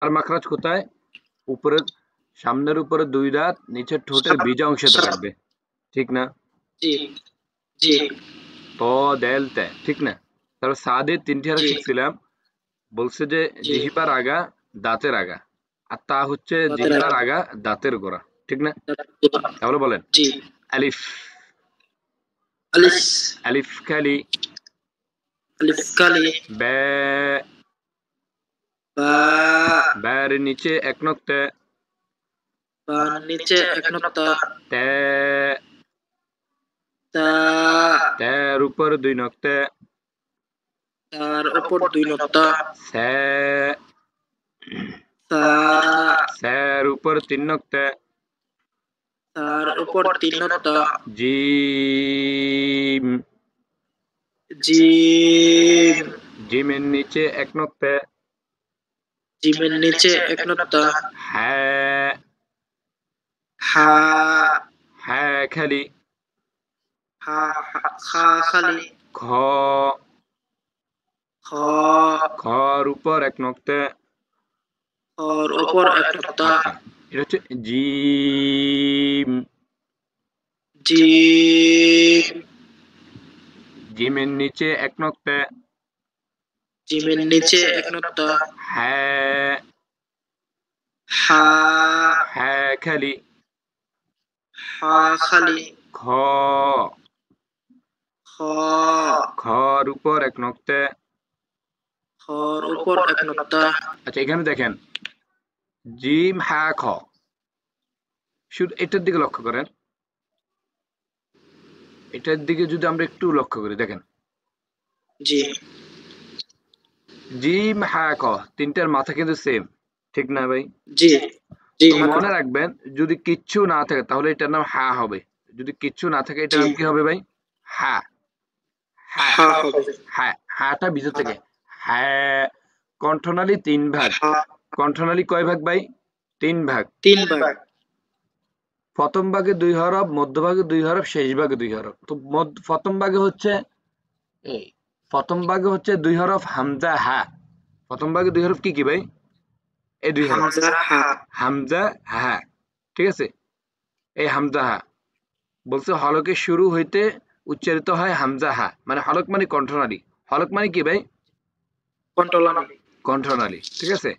আর মাখরাজ কোথায়? উপরের সামনের উপরে 2 দাঁত, নিচের ঠোঁটের বিজা অংশে থাকবে, ঠিক না? জি জি ত দেল তে, ঠিক না? তারপর সাদের 3টি হারফ শিখছিলাম, বলছে যে জি জিহ্বার আগা দাঁতের আগা, আর তা হচ্ছে দাঁতের জিহ্বার আগা দাঁতের গোড়া, ঠিক না? তাহলে বলেন জি আলিফ, আলিফ আলিফ খালি, আলিফ কালি বে, বা বের নিচে এক নক্তে, বার নিচে এক নক্তা তে, তা তের উপর 2 নক্তে, তার উপর 2 নক্তা সে, সা সের উপর 3 নক্তে, তার উপর 3 নক্তা জিম, জিম জিমের নিচে এক নক্তে, জিমের নিচে এক নক্তা হ্যাঁ, হা হ্যাঁ খালি, হা খা খালি খ, খ খর উপর এক নক্তে, খর উপর এক নক্তা আচ্ছা এটা হচ্ছে জিম, জিম জিমের নিচে এক নক্তে, জিমের নিচে এক নক্তা হ্যাঁ, হা হ্যাঁ খালি, হা খালি খ, খ খর উপর এক নক্তে। খর উপর এক নক্তা আচ্ছা এখানে দেখেন জিম হা খ, শুধু এটার দিকে লক্ষ্য করেন, এটার দিকে যদি আমরা একটু লক্ষ্য করি, দেখেন জি জিম হা খ, তিনটার মাথা কিন্তু সেম, ঠিক না ভাই? জি জি তো মনে রাখবেন যদি কিচ্ছু না থাকে তাহলে এটার নাম হা হবে, যদি কিচ্ছু না থাকে এটার জি নাম কি হবে ভাই? হা, হা, হা হবে হা, হাটা ভিতর থেকে হ্যাঁ। কণ্ঠনালী 3 ভাগ, হা কণ্ঠনালী কয় ভাগ ভাই? 3 ভাগ। 3 ভাগ প্রথম ভাগে 2 হরফ, মধ্যভাগে 2 হরফ, শেষ ভাগে 2 হরফ। তো প্রথম ভাগে হচ্ছে এই, প্রথম ভাগে হচ্ছে 2 হরফ হামজা হা, প্রথম ভাগে 2 হরফ কি কি ভাই? এই 2 হরফ হামজা হা হামজা হা, ঠিক আছে? এই হামজা হা বলছে হলকের শুরু হইতে উচ্চারিত হয় হামজা হা, মানে হলক মানে কণ্ঠনালী, হলক মানে কি ভাই? কন্ট্রোলামি কণ্ঠনালী, ঠিক আছে?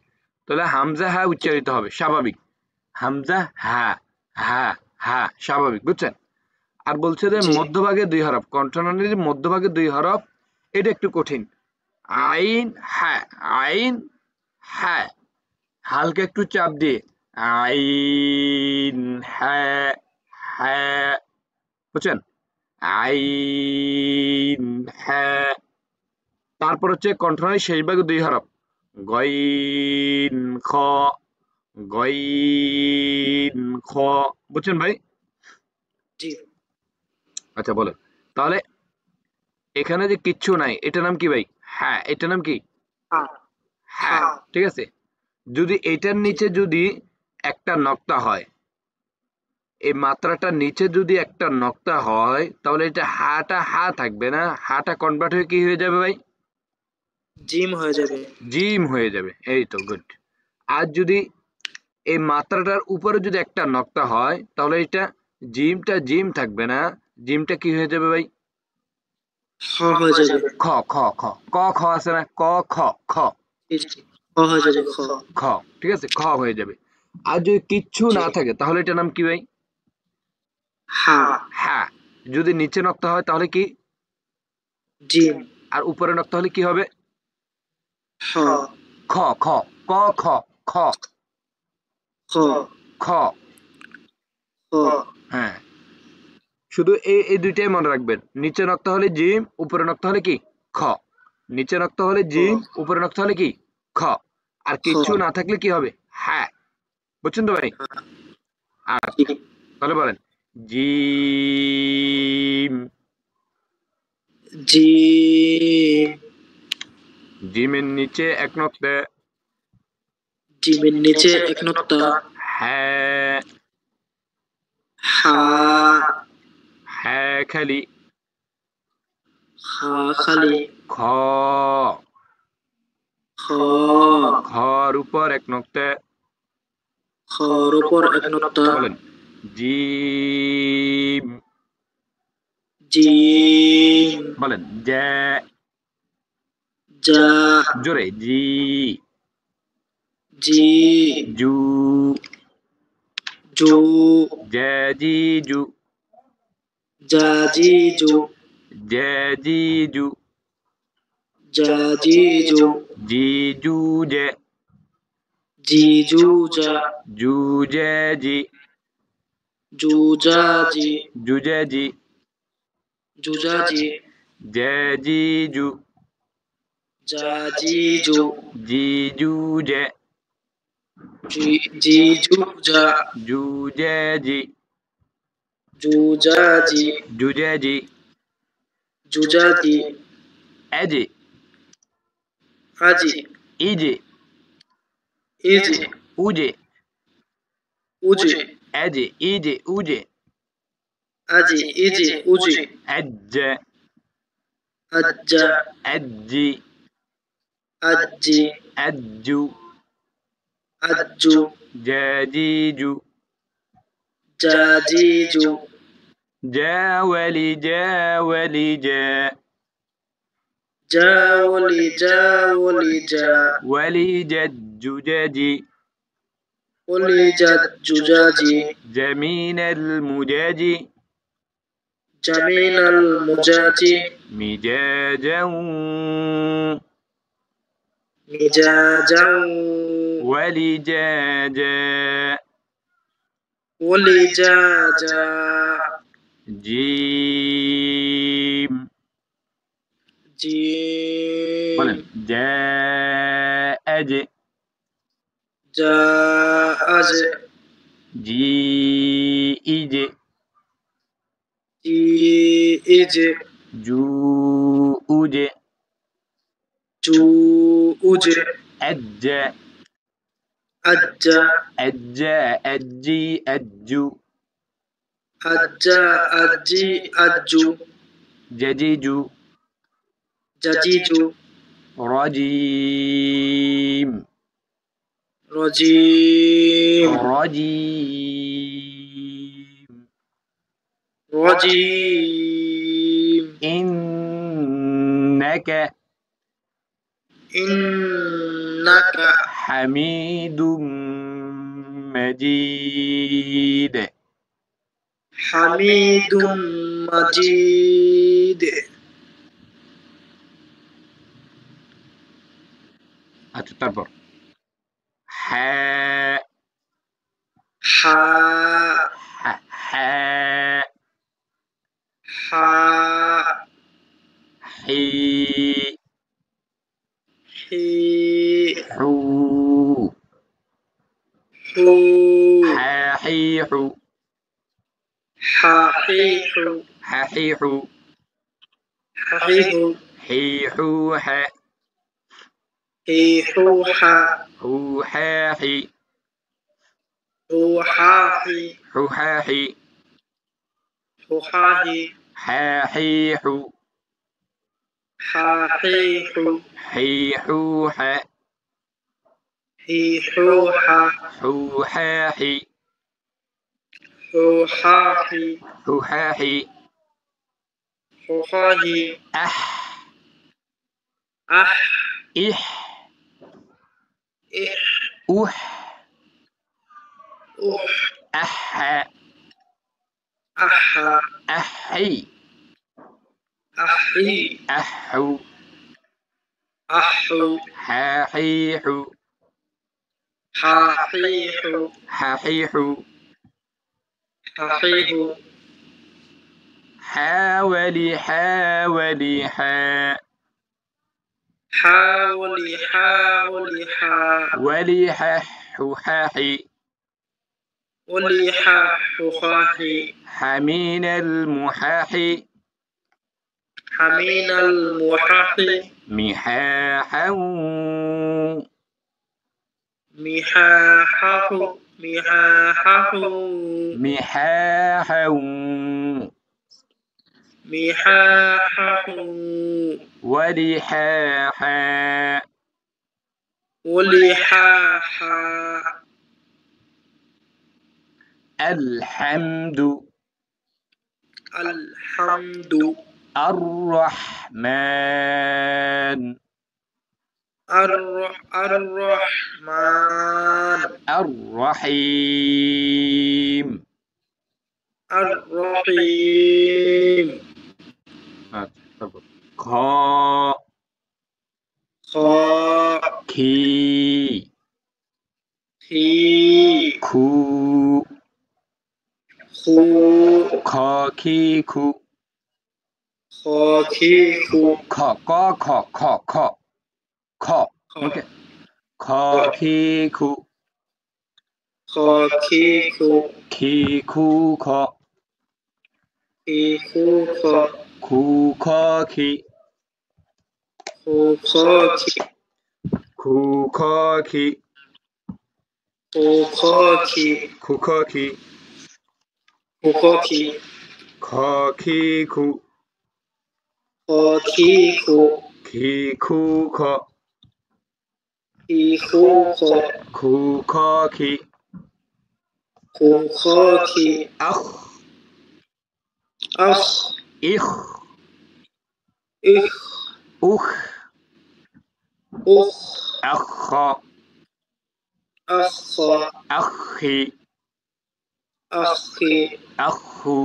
তাহলে হামজা হা উচ্চারিত হবে স্বাভাবিক, হামজা হা, হা, হা স্বাভাবিক, বুঝছেন? আর বলছে যে জি মধ্যভাগে 2 হরফ, কণ্ঠনালীর মধ্যভাগে 2 হরফ, এটা একটু কঠিন। আইন হ্যাঁ, আইন হ্যাঁ, হালকা একটু চাপ দিয়ে আইন হ্যাঁ, হ্যাঁ, বুঝছেন? আইন হ্যাঁ। তারপর হচ্ছে কণ্ঠনালীর শেষ ভাগে 2 হরফ, গইন খ, গইন খ, বুঝছেন ভাই? জি আচ্ছা বলেন তাহলে এখানে যে কিচ্ছু নাই এটার নাম কি ভাই? হ্যাঁ, এটার নাম কি? হা হ্যাঁ, হা ঠিক আছে? যদি এটার জি নিচে যদি একটা নক্তা হয়, এই মাত্রাটার নিচে যদি একটা নক্তা হয় তাহলে এটা হাটা হা থাকবে না, হাটা কনভার্ট হয়ে কি হয়ে যাবে ভাই? জিম হয়ে যাবে জিম হয়ে যাবে, এই তো গুড। আর যদি এই মাত্রাটার উপরে যদি একটা নক্তা হয় তাহলে এটা জিমটা জিম থাকবে না, জিমটা কি হয়ে যাবে ভাই? খ হয়ে যাবে খ, খ, খ, ক খ আছে না, ক খ, খ, জি জি খ হয়ে যাবে খ খ, ঠিক আছে, খ হয়ে যাবে। আর যদি কিচ্ছু জি না থাকে তাহলে এটার নাম কি ভাই? হা হ্যাঁ। যদি নিচে নক্তা হয় তাহলে কি? জিম আর উপরে নক্তা হলে কি হবে? হ খ, খ, ক খ, খ, খ খ, খ হ্যাঁ। শুধু এই দুইটাই মনে রাখবেন, নিচে নক্তা হলে জিম, উপরে নক্তা হলে কি? খ। নিচে নক্তা হলে খ জিম, উপরে নক্তা হলে কি? খ। আর খ কিচ্ছু না থাকলে কি হবে? হ্যাঁ, বুঝছেন তো ভাই? জি আচ্ছা তাহলে বলেন জিম, জিম জিমের নিচে এক নক্তা, জিমের নিচে এক নক্তা হ্যাঁ, হা হ্যাঁ খালি, হা খালি খ, খ খর উপর এক নক্তা খর উপর এক নোক্তা বলেন জিম জিম বলেন জা জা জোরে জি জি জু জু জা জি জু জা জি জু জা জি জু জা জি জু জি জু জে জি জু জা জু জে জি জু জা জি জু জে জি জু জা জি জে জি জু জা জি জু জি জু জে জি জি জু জা জু জে জি জু জা জি জু জে জি জু জা জি এজে আজি ইজে ইজি উজে উজি এজে ইজে উজে আজি ইজি উজি এজ্জে আজ্জা এজ্জি আজ্জি এজ্জু আজ্জু جاجيج জাজিজু جاولي جاولي جا জাওলি জাওলি জা ولج الزجاج ওলি জাজুজাজি جمين المجاج জামিনাল মুজাজি مجاجا মিজাজাও ولجاجا ওলি জাজা جيم জিম বলেন جاء জাআজ جيء জিইজ جوء জুউজ أج আজ্জা أجا أجي أجو আজ্জা আজি আজ্জু جديج জাজিজু رجيم রজিম رجيم রজিম إنك ইন্নাকা حميد مجيد হামিদুম মাজিদ আচ্ছা তারপর হ্যাঁ হা হ্যাঁ হা হি হি حو হু حاحيح হাহিহু ححيح হাহিহু حيحوح হিহুহা حوحاحي হুহাহি ححاحي হুহাহি حاحيح হাহিহু حيحوح হিহুহা حوحاحي হুহাহি ححاحي হুহাহি أح আহ إح ইহ أح উহ أح আহা أحي আহি أحو আহু حاحيح হাহিহু ححيح হাহিহু حاولي حاولي حا حاولي حاولي حا ولح ححاحي وليح حخاحي حمين المحاحي حمين المحاحي محاحا محاحه محاحه محاحا محاحه ولحاحا ولحاحا الحمد الحمد الرحمن الرحمن الرحيم الرحيم আচ্ছা তারপর খ خاء খি خي খু خو খ খি খু خاكيخو খ ক খ খ খ খ ওকে খ খি খু خاكيخو খি খু খ خيخوخا খু খ খি خوخاكي খু খ খি خوخاكي খু খ খি خوخاكي খ খি খু خاكيخو খি খু খ خيخوخا খু খ খি خوخاكي আখ أخ ইখ إخ উখ أخ আখ أخا আখি أخي আখু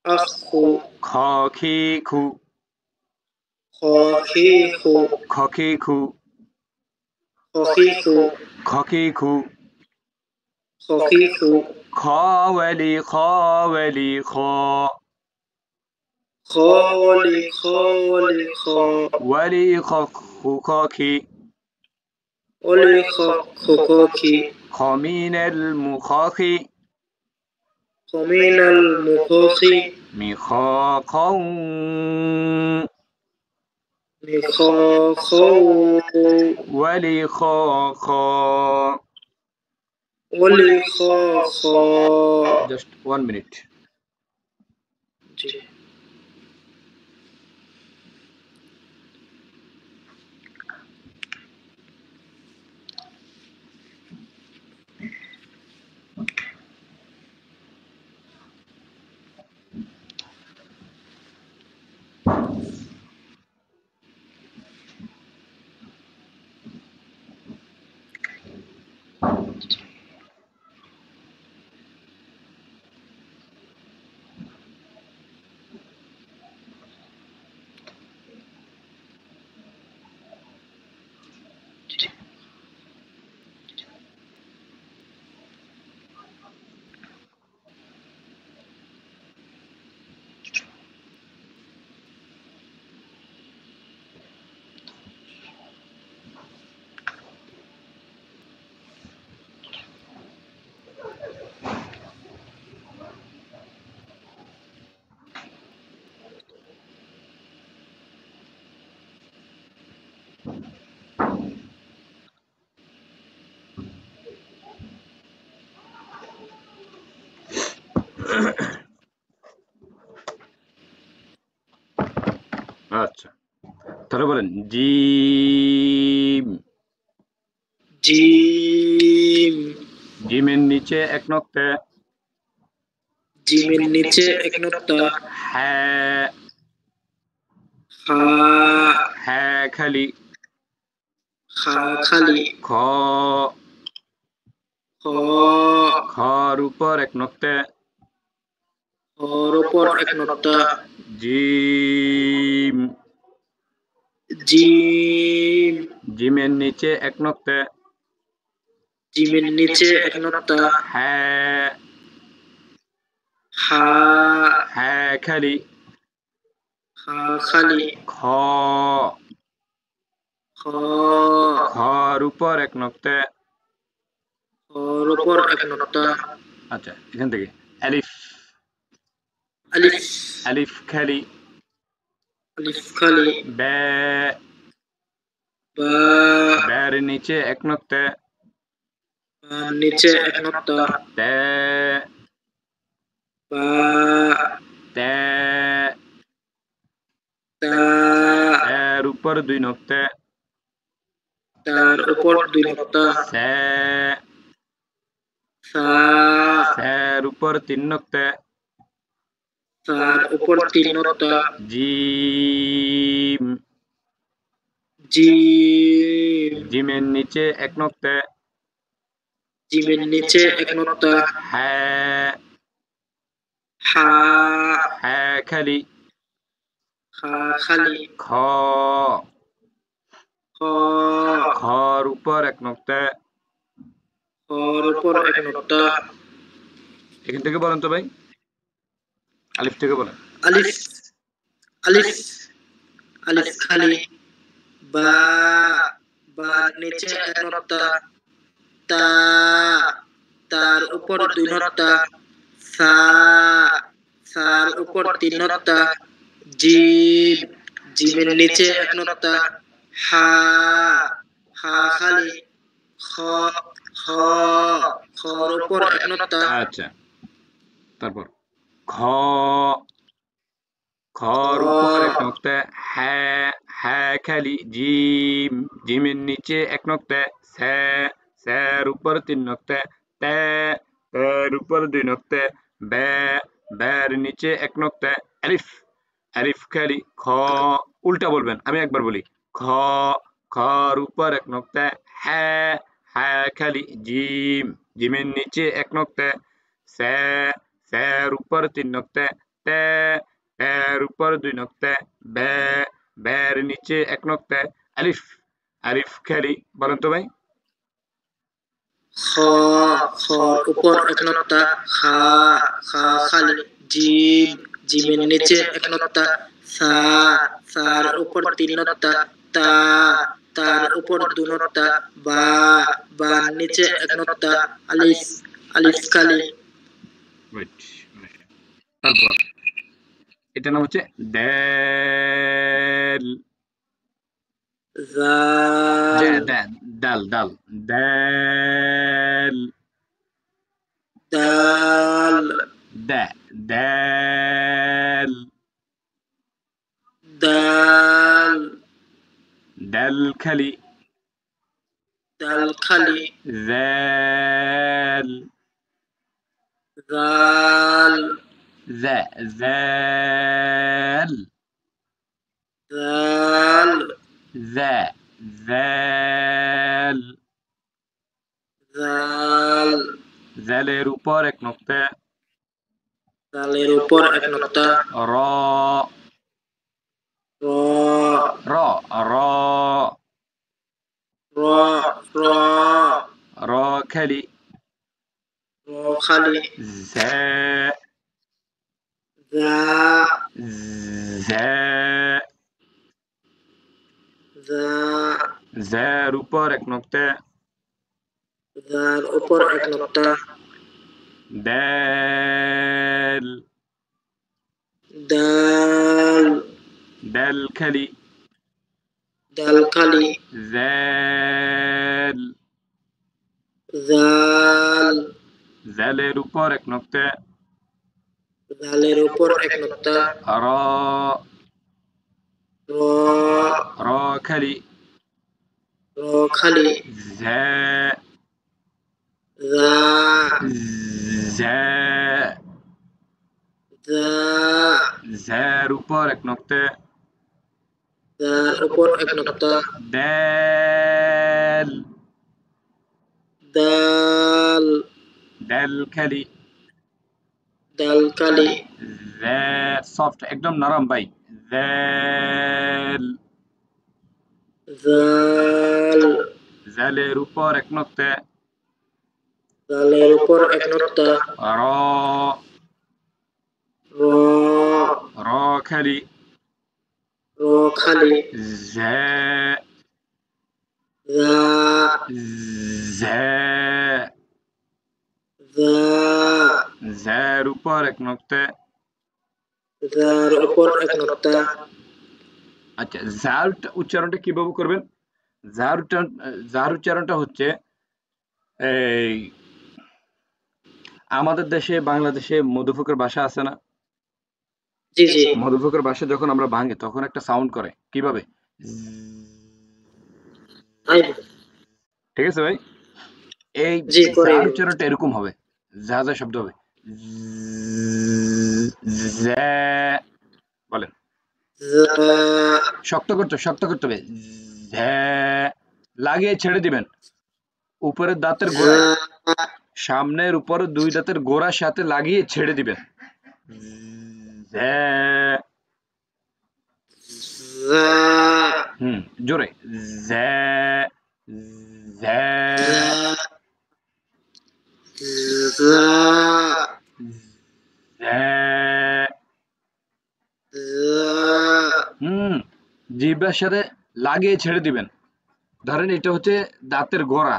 أخو খ খি খু خاكيخو খ খি খু خاكيخو খ খি খু خاكيخو খ ওয়ালি খ ওয়ালি খ خالي خالي خا ওয়ালি খ খু খ খি ولي خاكي খ মিনাল মুখাখি ومن المخاخي মি খ খং مخاخو ওয়ালি খ খ ولخاخا জাস্ট 1 মিনিট আচ্ছা তাহলে বলেন জিম জিম জিমের নিচে এক নক্তে জিমের নিচে এক নোক্তা হ্যাঁ হা হ্যাঁ খালি খা খালি খ খ খর উপর এক নক্তে খর উপর এক নোক্তা জিম জিম জিমের নিচে এক নক্তে জিমের নিচে এক নোক্তা হ্যাঁ হা হ্যাঁ খালি খা খালি খ খ খর উপর এক নক্তে খর উপর এক নোক্তা আচ্ছা এখান থেকে আলিফ আলিফ আলিফ খালি আলিফ খালি বে বা বের নিচে এক নক্তে বার নিচে এক নোক্তা তে বা তে তা এর উপর দুই নক্তে তার উপর 2 নোক্তা, সা সা, সার উপর 3 নোক্তা, সার উপর 3 নোক্তা, জিম জিম, জিমের নিচে 1 নোক্তা, জিমের নিচে 1 নোক্তা, হা হা, হা খালি, খা খালি, খ খ, খর উপর 1 নোক্তা। খর উপর 1 নোক্তা, এখান থেকে বলেন তো ভাই, আলিফ থেকে বলেন। আলিফ, আলিফ, আলিফ খালি, বা, বার নিচে 1 নোক্তা, তা, তার উপর 2 নোক্তা, সা, সার উপর 3 নোক্তা, জিম, জিমের নিচে 1 নোক্তা, হা, হা খালি, খ, খ, খর উপর 1 নোক্তা, আচ্ছা, তারপর খ খ, খর উপর 1 নোক্তা, হা হা খালি, জিম জিমের নিচে 1 নোক্তা, সা সার উপর 3 নোক্তা, তা তার উপর 2 নোক্তা, বা বার নিচে 1 নোক্তা, আলিফ আলিফ খালি, খ উল্টা বলবেন, আমি একবার বলি, খ খর উপর 1 নোক্তা, হা হা খালি, জিম জিমের নিচে 1 নোক্তা, সা সার উপর 3 নোক্তা, তা এর উপর 2 নোক্তা, ব্যা ব্যের নিচে 1 নোক্তা, আলিফ আলিফ খালি, বলেন তো ভাই। খ, খর উপর 1 নোক্তা, খা, খা খালি, জিম, জিমের নিচে 1 নোক্তা, সা, সার উপর 3 নোক্তা, তা, তার উপর 2 নোক্তা, বা, বার নিচে 1 নোক্তা, আলিফ, আলিফ খালি, ওয়েট, তারপর এটা নাম হচ্ছে ড্যাল, জাল, ডাল ডাল, ড্যাল, দাল, ড্যা ড্যাল, দাল, ডাল খালি, দাল খালি, জ্যাল, জাল, জ্যাল, জাল, জ্যাল, জাল, জালের উপর 1 নোক্তা, জালের উপর 1 নোক্তা, র র, র র র, র, র খালি, র খালি, ঝ্যা যা, ঝ্যা যা, ঝ্যার উপর 1 নোক্তা, যার উপর 1 নোক্তা, ড্যাল দাল, ডাল খালি, দাল খালি, জ্যাল জাল, জালের উপর 1 নোক্তা, জালের উপর 1 নোক্তা, র র, র খালি, র খালি, ঝ্যা যা, ঝ্যা যা, ঝ্যার উপর 1 নোক্তা, যার উপর 1 নোক্তা, ড্যাল দাল, ডাল খালি, দাল খালি, সফট একদম নরম ভাই, জ্যাল জাল, জালের উপর 1 নোক্তা, জালের উপর 1 নোক্তা, র র, র খালি, র খালি, ঝ্যা যা, ঝ্যা যা, ঝ্যার উপর 1 নোক্তা। যার উপর 1 নোক্তা, আচ্ছা, ঝার উচ্চারণটা কিভাবে করবেন? ঝার উচ্চারণটা হচ্ছে এই আমাদের দেশে বাংলাদেশে মধুফুকের ভাষা আছে না? জি জি, মধুফুকের ভাষা যখন আমরা ভাঙি তখন একটা সাউন্ড করে কিভাবে? আইব, ঠিক আছে ভাই? এই জি করে যার উচ্চারণটা এরকম হবে, যা যা শব্দ হবে। জ্যা, বলেন। শক্ত করতে হবে। ঝ্যা, লাগিয়ে ছেড়ে দিবেন উপরের দাঁতের গোড়ায়, সামনের উপরের দুই দাঁতের গোড়ার সাথে লাগিয়ে ছেড়ে দিবেন। ঝ্যা, হুম, জোরে। ঝ্যা, ঝ্যা, ঝ্যা, হুম, জিহ্বার সাথে লাগিয়ে ছেড়ে দিবেন। ধরেন এটা হচ্ছে দাঁতের গোড়া,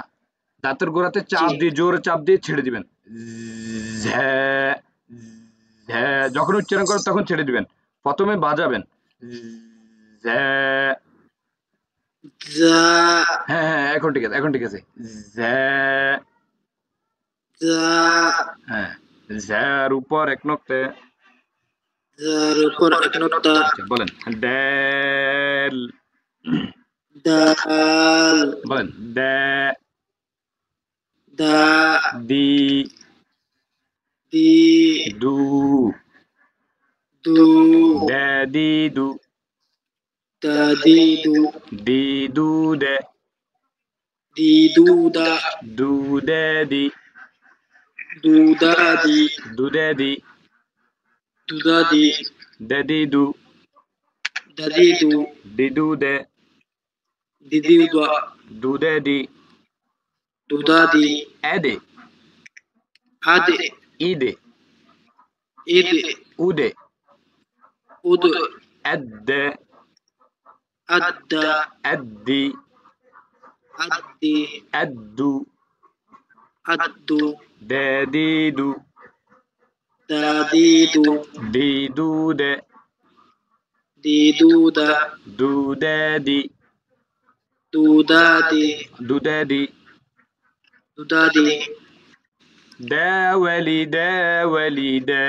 দাঁতের গোড়াতে জি চাপ দিয়ে, জোরে চাপ দিয়ে ছেড়ে দিবেন। ঝ্যা, ঝ্যা, যখন উচ্চারণ করেন তখন ছেড়ে দিবেন। প্রথমে বাজাবেন। ঝ্যা, হ্যাঁ হ্যাঁ, এখন ঠিক আছে, এখন ঠিক আছে। ঝ্যা, হ্যাঁ, ঝ্যার উপর এক নক্তে। যার উপর এক নোক্তা, আচ্ছা বলেন। ড্যাল, দাল, বলেন। দ্যা, দা, দি, দি, দু, দু, দ্যা দি দু, দা, দি, দু, দি দু দে, দি, দু, দা, দু দে দি, দু, দা, দি, দু দে দি, দু, দা, দি, দে দি দু, দা, দি, দু, দি দু দে, দি, দি, দা, দু দে দি, দু, দা, দি, এ দে, আদে, ই দে, ইদে, উ দে, উদ, এদ দে, আদ্দা, এদ দি, আদ্দি, এদ দু, আদ্দু, দে দি দু, দা, দি, দু, দি দু দে, দি, দু, দা, দু দে দি, দু, দা, দি, দু দে দি, দু, দা, দি, দে ওয়ালি দে ওয়ালি দে,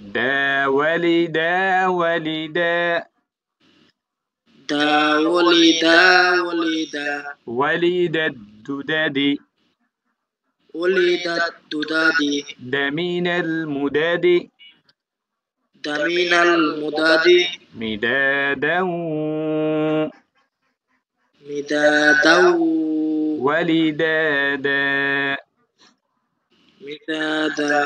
দে ওয়ালি দে ওয়ালি দে, দা, ওলি, দা, ওলি, দা, ওয়ালি দে দু দে দি, ওলি, দা, দু, দা, দি, দে মিনেল মুদে, দামিনাল, মুদাদি, مدادا মিদাদাউ, ولدادا মিদাদা,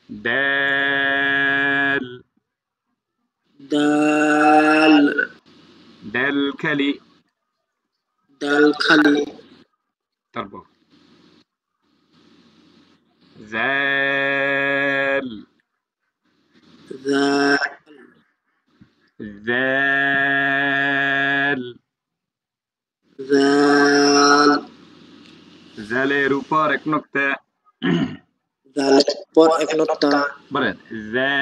دال দাল, دال كلي দাল খালি, تربو زال দা, زال জাল, জালের উপর এক নক্তা। জালের পর এক নোক্তা, বলেন। জা,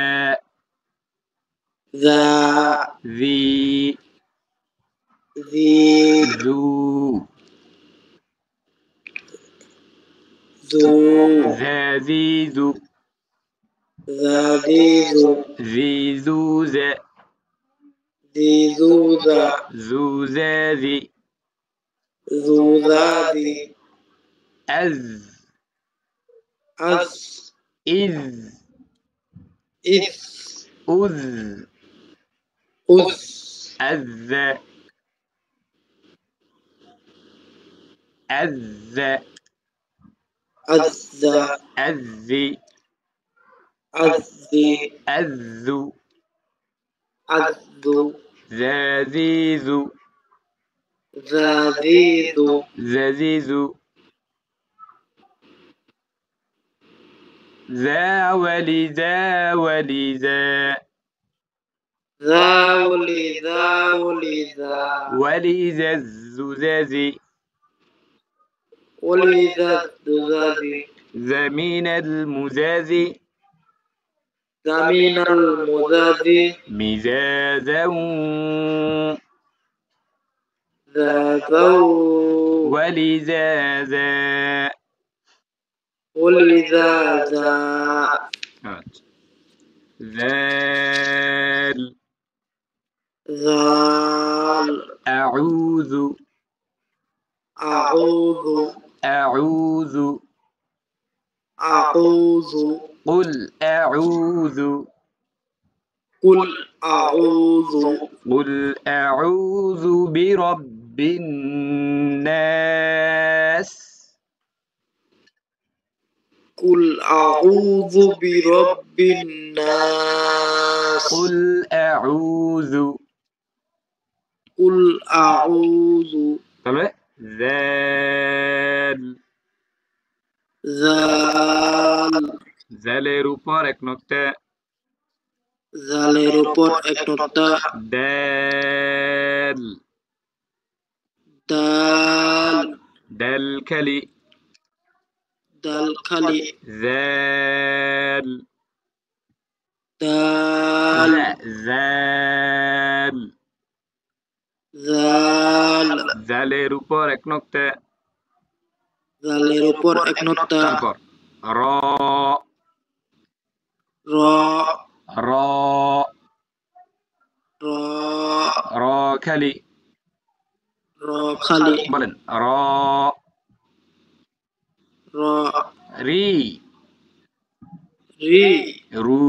জা, জি, জি, জু, জু, زازيزو، জাদিজু, زيزوزة، জিজুজা, زوزازي، জুজাদি, أز، আজ, إذ، ইস, أذ، উস, أذ، أذ، আজ্জা, أذي، আজ্জি, أذ، আজ্জু, زازيزو، জাদিদু, زازيزو، ذا ولي ذا ولي ذا، জাউলি, জাউলি, জা, ولي ذا الزجاجي، ওলি, জাদুজাদি, ذا من المزازي، জামিনাল, মুজাদি, مزازا، জাজাউ, ولزازا। ওলি, জাজা, আচ্ছা। ذا ذال أعوذ أعوذ أعوذ أعوذ قل أعوذ قل أعوذ قل أعوذ برب الناس قل أعوذ برب الناس قل أعوذ قل أعوذ তাহলে ذال ذال জালের উপর এক নোক্তা জালের উপর এক নোক্তা দাল দাল দাল খালি দাল খালি জাল দাল জাল জাল জালের উপর এক নোক্তা জালের উপর এক নোক্তা তারপর র র র র র খালি র খালি বলেন র র রি রি রু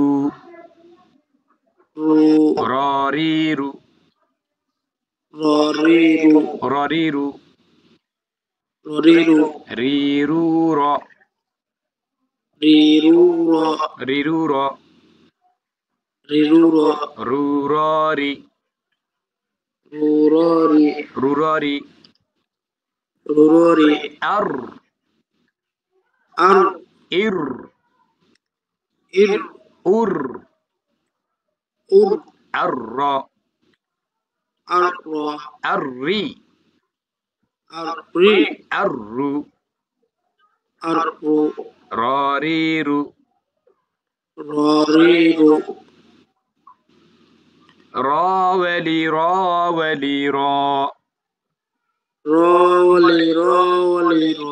রু র রি রু র রি রু র রি রু র রি রু রি রু র রি রু র রি রু র রি রু র রু র রি রু র রি রু র রি রু র রি আর আর ইর ইর উর উর আর র আর র আর রি আর রি আর রু আর রু র রি রু র রি রু র ওয়ালি র ওয়ালি র র ওয়ালি র ওয়ালি র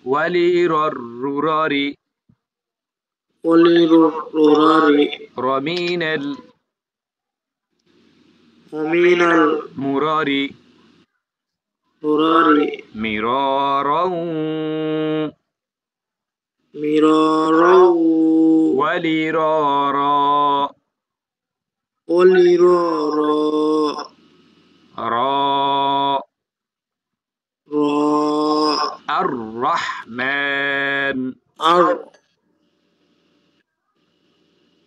ওয়ালি র রু র রি ওয়ালি রু রু র রি রমিনাল মিনাল মুরারি মুরারি মিরারাউ মিরারাউ ওয়ালিরারা ওয়ালিরারা রা রা আর রহমান আর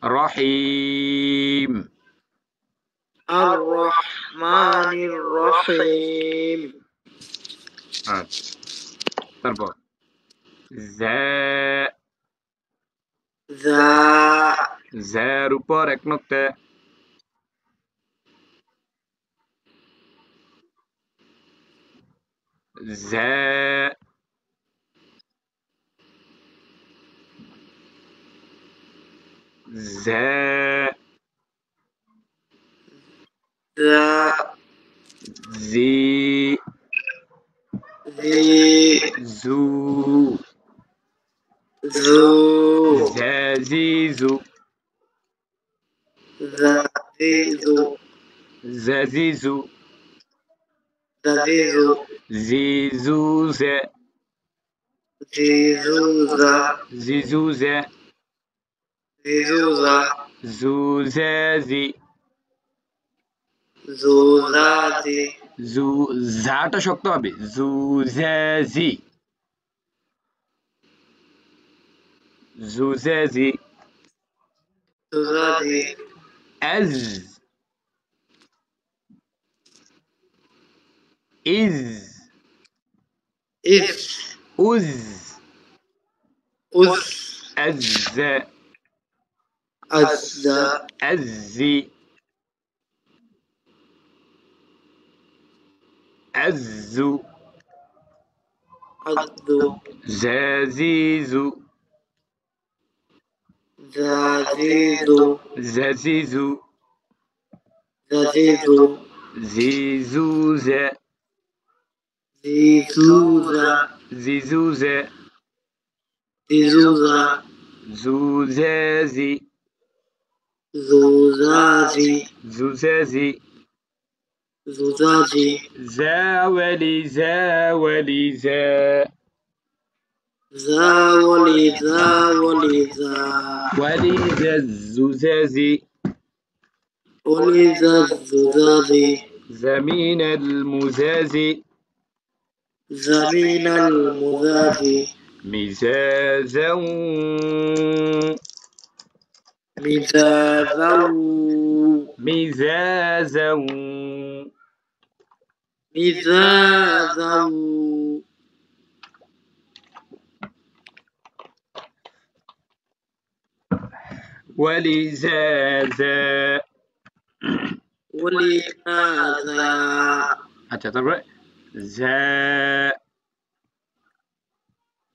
রহিম আর রহমানির রহিম তারপর জা যা জার উপর এক নোক্তা জা জা যা জি জি জু জু জাজিজু জাজিজু জাজিজু জাজিজু জিজুজা জিজুজা জিজুজা জিজুজা জুজাজি জুজাজি জু জাটা শক্ত হবে জুজাজি জুজাজি জুজাজি আজ ইজ ইস উজ উজ আজ্জা আজ্জা আজ্জি আজ্জু আদ্দু জাজিজু জাজিজু জাজিজু জাজিজু জিজুজা জিজুজা জিজুজা জিজুজা জুজাজি জুজাজি জুজাজি زجاجي زا ولي زا ولي زا ذا ولي ذا ولي ذا ولي ذا الزجاج ولي ذا الزجاج زمين المزاز زمين المزاج مزازا مزازا مزازا مزازا ولزازا ولهذا আচ্ছা তারপরে ঝা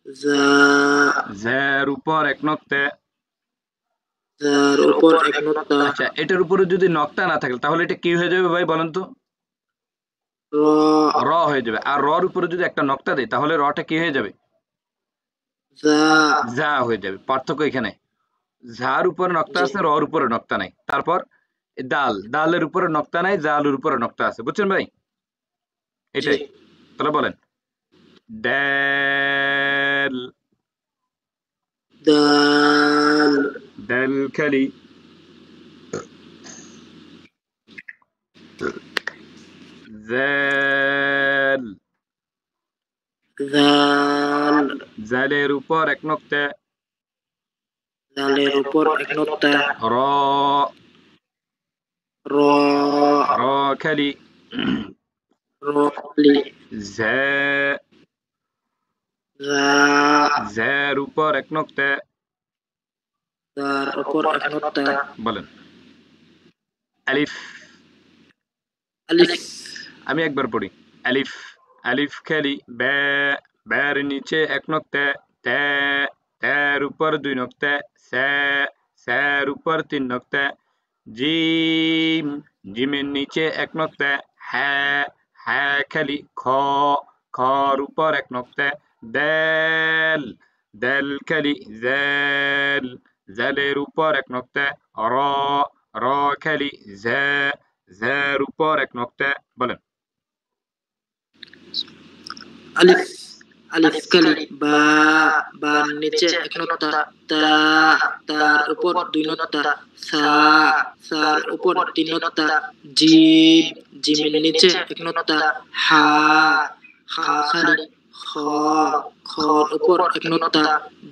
ذا ঝার উপর এক নক্তা যার উপর এক নোক্তা আচ্ছা এটার উপরে যদি নক্তা না থাকে তাহলে এটা কি হয়ে যাবে ভাই বলেন তো র র হয়ে যাবে আর রর উপরে যদি একটা নক্তা দেই তাহলে রটা কি হয়ে যাবে যা যা হয়ে যাবে পার্থক্য এখানে ঝার উপরে নক্তা জি আছে রর উপরে নক্তা নাই তারপর ডাল ডালের উপরে নক্তা নাই জালের উপরে নক্তা আছে বুঝছেন ভাই জি এটাই তাহলে বলেন ডাল দাল ডাল খালি জাল জাল জালের উপর এক নক্তা জালের উপর এক নোক্তা র র র খালি রলি ঝা যা ঝার উপর এক নক্তা যার উপর এক নোক্তা বলেন আলিফ আলিফ আমি একবার পড়ি আলিফ আলিফ খালি বে বের নিচে এক নক্তা তে তের উপর দুই নক্তা সে সের উপর তিন নক্তা জিম জিমের নিচে এক নক্তা হ্যাঁ হ্যাঁ খালি খ খর উপর এক নক্তা দেল দেল খালি জেল জেলের উপর এক নক্তা র র খালি জে জের উপর এক নক্তা বলেন আলিফ আলিফ কালি বা বা নিচে এক নোক্তা তা তার উপর দুই নোক্তা সা সার উপর তিন নোক্তা জিম জিমের নিচে এক নোক্তা হা হা খালি খ খর উপর এক নোক্তা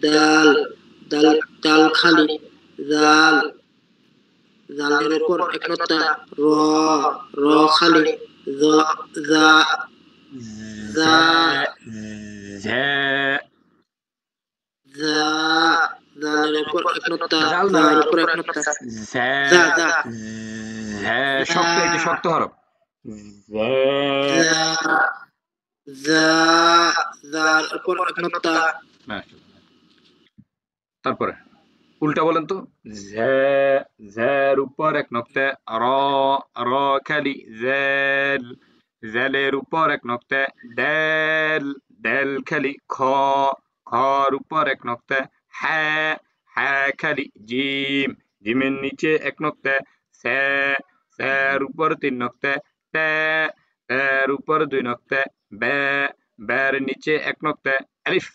দাল দাল দাল খালি জাল জালের উপর এক নোক্তা র র খালি যা যা জে যা জালের উপর এক নোক্তা জাল না যার ভাই উপর এক নোক্তা জে যা যা জে শক্ত এটি শক্ত হরফ জে যা যা যার উপর এক নোক্তা তারপরে উল্টা বলেন তো ঝে ঝের উপর এক নক্তা র র খালি জেল জেলের উপর এক নক্তা ডেল ডেল খালি খ খর উপর এক নক্তা হ্যাঁ হ্যাঁ খালি জিম জিমের নিচে এক নক্তা সে সের উপর তিন নক্তা তে তের উপর দুই নক্তা বে বের নিচে এক নক্তা আলিফ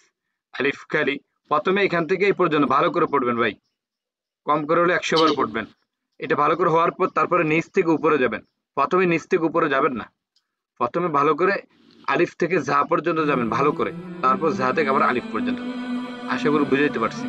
আলিফ খালি প্রথমে এখান থেকে এই পর্যন্ত ভালো করে পড়বেন ভাই কম করে হলে 100 বার জি পড়বেন এটা ভালো করে হওয়ার পর তারপরে নিচ থেকে উপরে যাবেন প্রথমে নিচ থেকে উপরে যাবেন না প্রথমে ভালো করে আলিফ থেকে ঝা পর্যন্ত যাবেন ভালো করে তারপর ঝা থেকে আবার আলিফ পর্যন্ত আশা করি বুঝাইতে পারছি